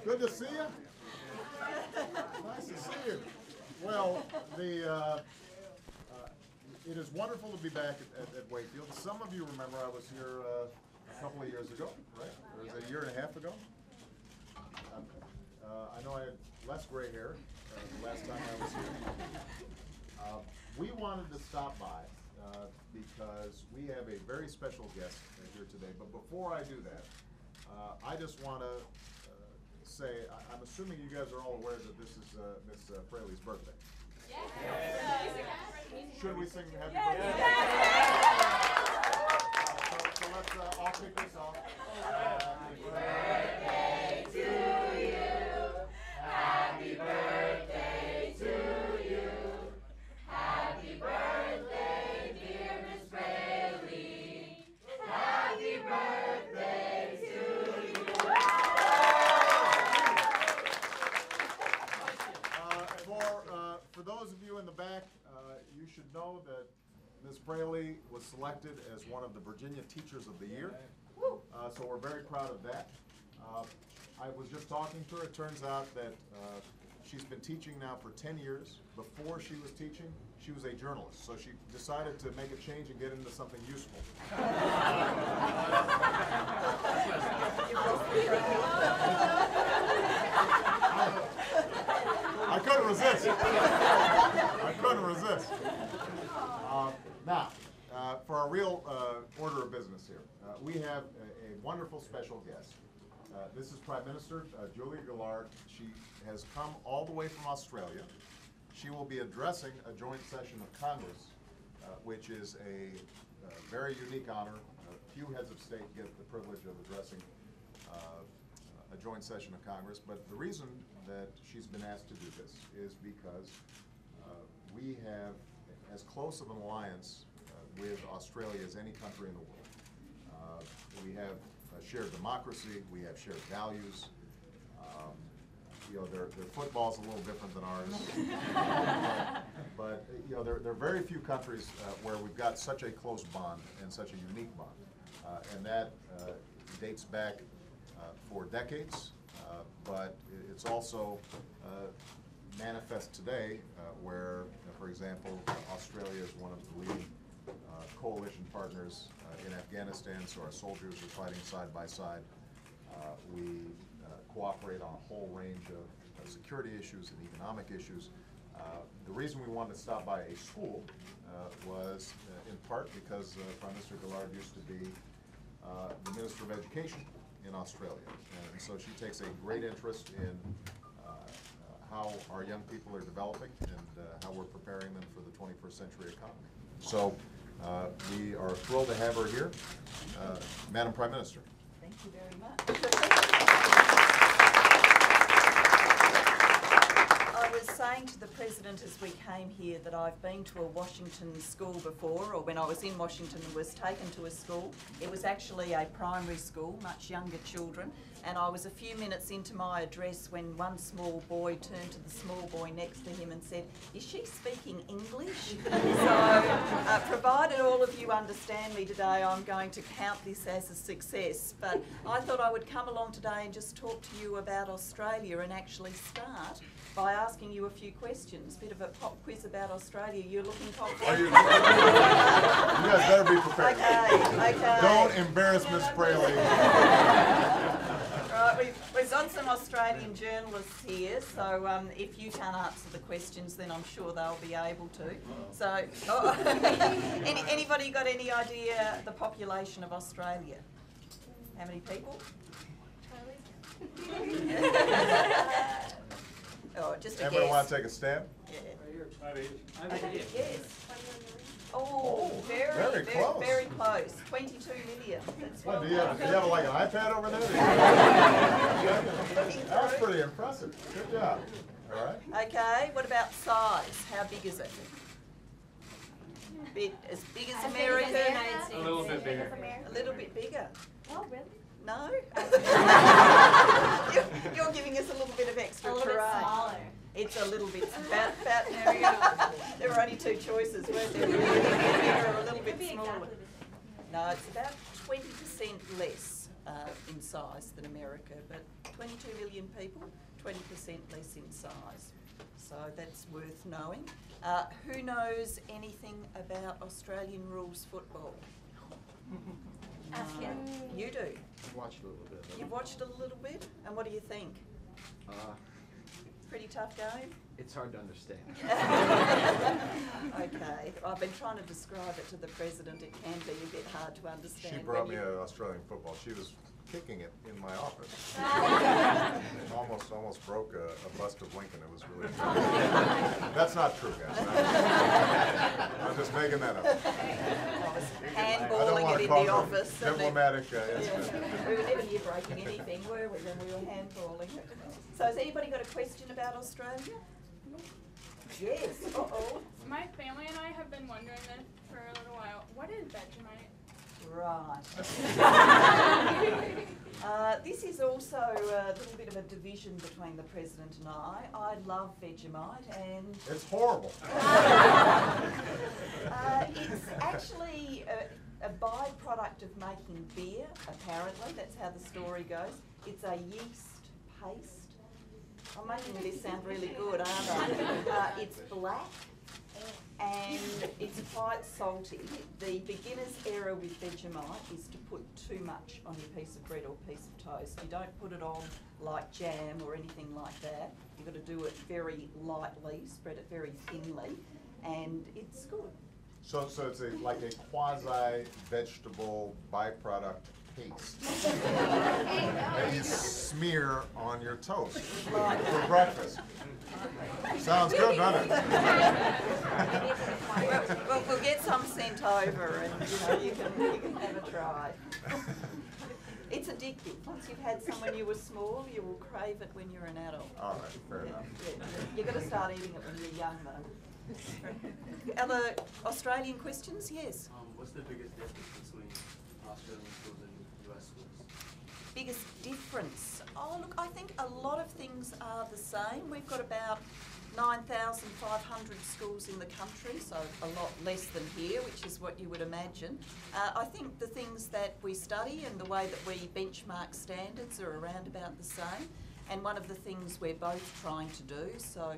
Good to see you. Nice to see you. Well, it is wonderful to be back at Wakefield. Some of you remember I was here a couple of years ago, right? Or was it a year and a half ago? I know I had less gray hair the last time I was here. We wanted to stop by because we have a very special guest here today. But before I do that, I just want to say, I'm assuming you guys are all aware that this is Miss Fraley's birthday. Yes. Should we sing happy birthday? So let's all kick this off. Happy birthday to you. Happy birthday to you. Happy birthday, dear Miss Fraley. Happy birthday to you. For those of you in the back, you should know that Ms. Fraley was selected as one of the Virginia Teachers of the Year, so we're very proud of that. I was just talking to her. It turns out that she's been teaching now for 10 years. Before she was teaching, she was a journalist, so she decided to make a change and get into something useful. I couldn't resist. I couldn't resist. Now, for our real order of business here, we have a wonderful special guest. This is Prime Minister Gillard. She has come all the way from Australia. She will be addressing a joint session of Congress, which is a very unique honor. Few heads of state get the privilege of addressing a joint session of Congress, but the reason that she's been asked to do this is because we have as close of an alliance with Australia as any country in the world. We have shared democracy, we have shared values. You know, their football's a little different than ours, but you know, there are very few countries where we've got such a close bond and such a unique bond, and that dates back for decades, but it's also manifest today where, for example, Australia is one of the leading coalition partners in Afghanistan, so our soldiers are fighting side by side. We cooperate on a whole range of security issues and economic issues. The reason we wanted to stop by a school was in part because Prime Minister Gillard used to be the Minister of Education in Australia, and so she takes a great interest in how our young people are developing and how we're preparing them for the 21st century economy. So we are thrilled to have her here. Madam Prime Minister. Thank you very much. I was saying to the President as we came here that I've been to a Washington school before, or when I was in Washington and was taken to a school. It was actually a primary school, much younger children, and I was a few minutes into my address when one small boy turned to the small boy next to him and said, "Is she speaking English?" So, provided all of you understand me today, I'm going to count this as a success. But I thought I would come along today and just talk to you about Australia and actually start by asking you a few questions. Bit of a pop quiz about Australia. You're looking confident? You guys better be prepared. Okay. Don't embarrass Miss Fraley. Right, we've got some Australian journalists here, so if you can't answer the questions, then I'm sure they'll be able to. So, anybody got any idea the population of Australia? How many people? Oh, just a Everybody guess. want to take a stab? Yeah. Yes. Oh, very close. Very close. 22 million. That's What, well do you have like an iPad over there? That was pretty impressive. Good job. All right. Okay, what about size? How big is it? As big as America? A little bit bigger. A little bit bigger. Oh, really? No? You're giving us a little bit of extra A little terrain. bit smaller. It's a little bit about an area. There were only two choices, weren't there? Bigger or a little bit smaller. No, it's about 20% less in size than America, but 22 million people, 20% less in size. So that's worth knowing. Who knows anything about Australian rules football? Ask him. You do. I've watched a little bit. You've watched a little bit, and what do you think? Pretty tough game? It's hard to understand. Okay, I've been trying to describe it to the President. It can be a bit hard to understand. She brought me Australian football. She was kicking it in my office. almost broke a bust of Lincoln. It was really That's not true, guys. I'm just making that up. Handballing it in the office. Diplomatic incident. We were never near breaking anything, were we, when we were handballing it? So has anybody got a question about Australia? Yes. Uh-oh. My family and I have been wondering this for a little while. What is Vegemite? Right. This is also a little bit of a division between the President and I. I love Vegemite and... It's horrible. It's actually a byproduct of making beer, apparently. That's how the story goes. It's a yeast paste. I'm making this sound really good, aren't I? It's black and it's quite salty. The beginner's error with Vegemite is to put too much on your piece of bread or piece of toast. You don't put it on like jam or anything like that. You've got to do it very lightly, spread it very thinly, and it's good. So it's like a quasi-vegetable byproduct paste that you smear on your toast for breakfast. Sounds good, doesn't it? We'll get some sent over, and you can have a try. It's addictive. Once you've had some when you were small, you will crave it when you're an adult. All right, fair enough. Yeah. You've got to start eating it when you're young, though. Other Australian questions? Yes. What's the biggest difference between Australian schools and US schools? Biggest difference? Oh, look, I think a lot of things are the same. We've got about 9,500 schools in the country, so a lot less than here, which is what you would imagine. I think the things that we study and the way that we benchmark standards are around about the same. And one of the things we're both trying to do, so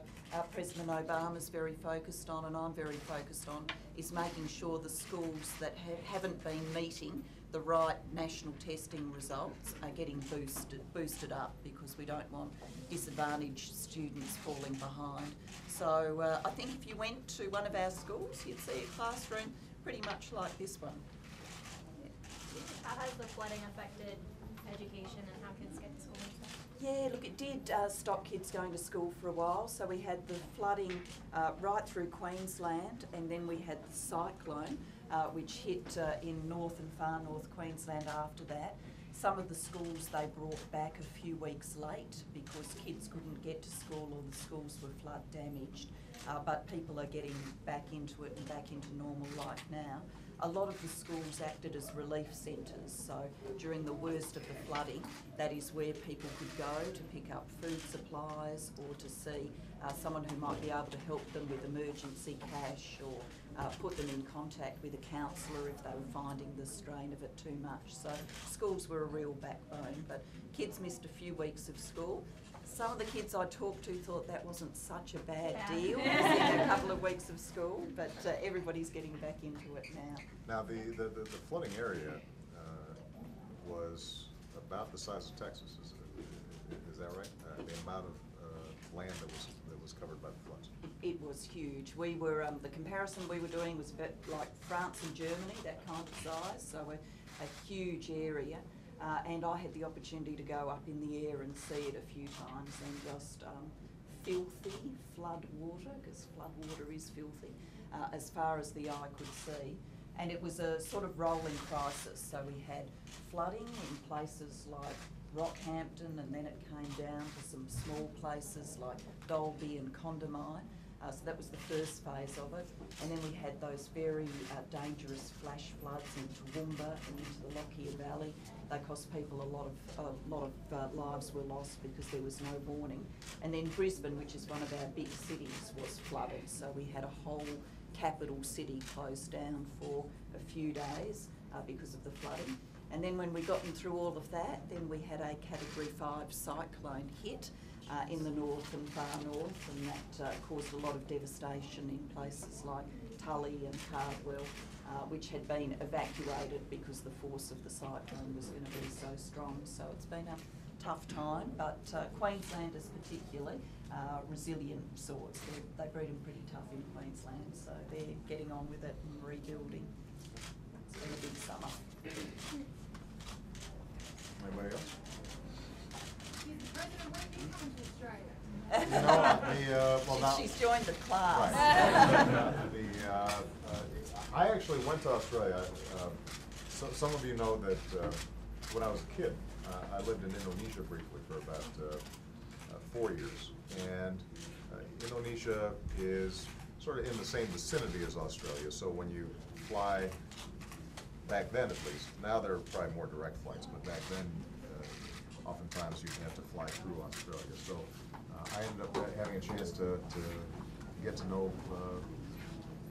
President Obama's very focused on and I'm very focused on, is making sure the schools that haven't been meeting the right national testing results are getting boosted up, because we don't want disadvantaged students falling behind. So I think if you went to one of our schools, you'd see a classroom pretty much like this one. How has the flooding affected education and how kids get to school and stuff? Yeah, look, it did stop kids going to school for a while. So we had the flooding right through Queensland, and then we had the cyclone, which hit in north and far north Queensland after that. Some of the schools they brought back a few weeks late because kids couldn't get to school or the schools were flood damaged. But people are getting back into it and back into normal life now. A lot of the schools acted as relief centres, so during the worst of the flooding, that is where people could go to pick up food supplies or to see someone who might be able to help them with emergency cash, or put them in contact with a counsellor if they were finding the strain of it too much. So schools were a real backbone, but kids missed a few weeks of school. Some of the kids I talked to thought that wasn't such a bad deal, missing a couple of weeks of school, but everybody's getting back into it now. Now, the flooding area was about the size of Texas, is that right? The amount of land that was covered by the floods. It was huge. We were, the comparison we were doing was a bit like France and Germany, that kind of size, so a huge area. And I had the opportunity to go up in the air and see it a few times, and just filthy flood water, because flood water is filthy, as far as the eye could see. And it was a sort of rolling crisis, so we had flooding in places like Rockhampton, and then it came down to some small places like Dalby and Condamine. So that was the first phase of it. And then we had those very dangerous flash floods in Toowoomba and into the Lockyer Valley. They cost people a lot of lives were lost because there was no warning. And then Brisbane, which is one of our big cities, was flooded. So we had a whole capital city closed down for a few days because of the flooding. And then when we gotten through all of that, then we had a Category 5 cyclone hit in the north and far north, and that caused a lot of devastation in places like Tully and Cardwell, which had been evacuated because the force of the cyclone was going to be so strong. So it's been a tough time, but Queenslanders particularly resilient sorts. They breed them pretty tough in Queensland, so they're getting on with it and rebuilding. It's been a big summer. Anybody else? President, when do you come to Australia? Well, now, She's joined the class. right. I actually went to Australia. Some of you know that when I was a kid, I lived in Indonesia briefly for about 4 years. And Indonesia is sort of in the same vicinity as Australia. So when you fly, back then at least, now there are probably more direct flights, but back then, oftentimes you have to fly through Australia. So I ended up having a chance to get to know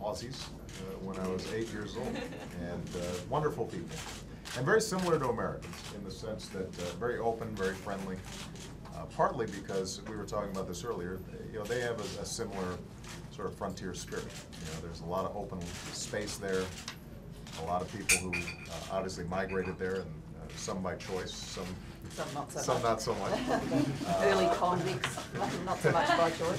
Aussies when I was 8 years old, and wonderful people. And very similar to Americans in the sense that very open, very friendly, partly because we were talking about this earlier, they have a similar sort of frontier spirit. There's a lot of open space there, a lot of people who obviously migrated there, and some by choice, some not so much. Early convicts, not so much by choice.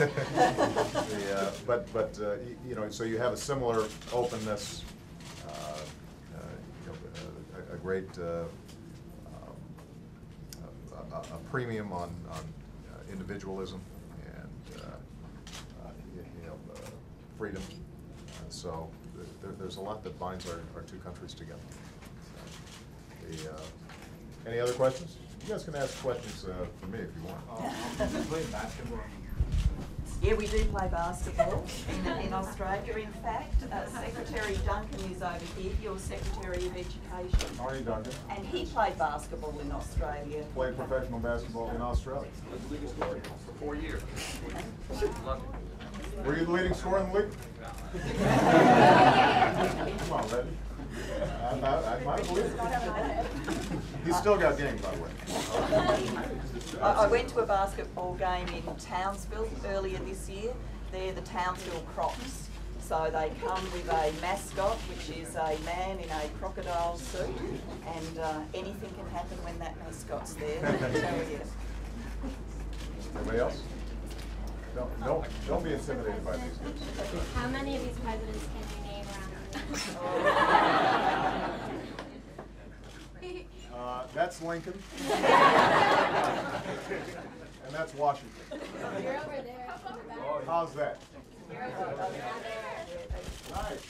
So you have a similar openness, a great a premium on individualism and freedom. So there's a lot that binds our two countries together. Any other questions? You guys can ask questions for me if you want. Do you play basketball? Yeah, we do play basketball in Australia. In fact, Secretary Duncan is over here, your Secretary of Education. Arne, Duncan. And he played basketball in Australia. Played professional basketball in Australia. For 4 years. Love it. Were you the leading scorer in the league? Come on, Reggie. I might believe it. He's still got games, by the way. I went to a basketball game in Townsville earlier this year. They're the Townsville Crocs. So they come with a mascot, which is a man in a crocodile suit, and anything can happen when that mascot's there, I can tell you. Anybody else? Don't be intimidated by these guys. How many of these presidents can you name around? That's Lincoln. And that's Washington. You're over there in the back. How's that? You're over there. Nice.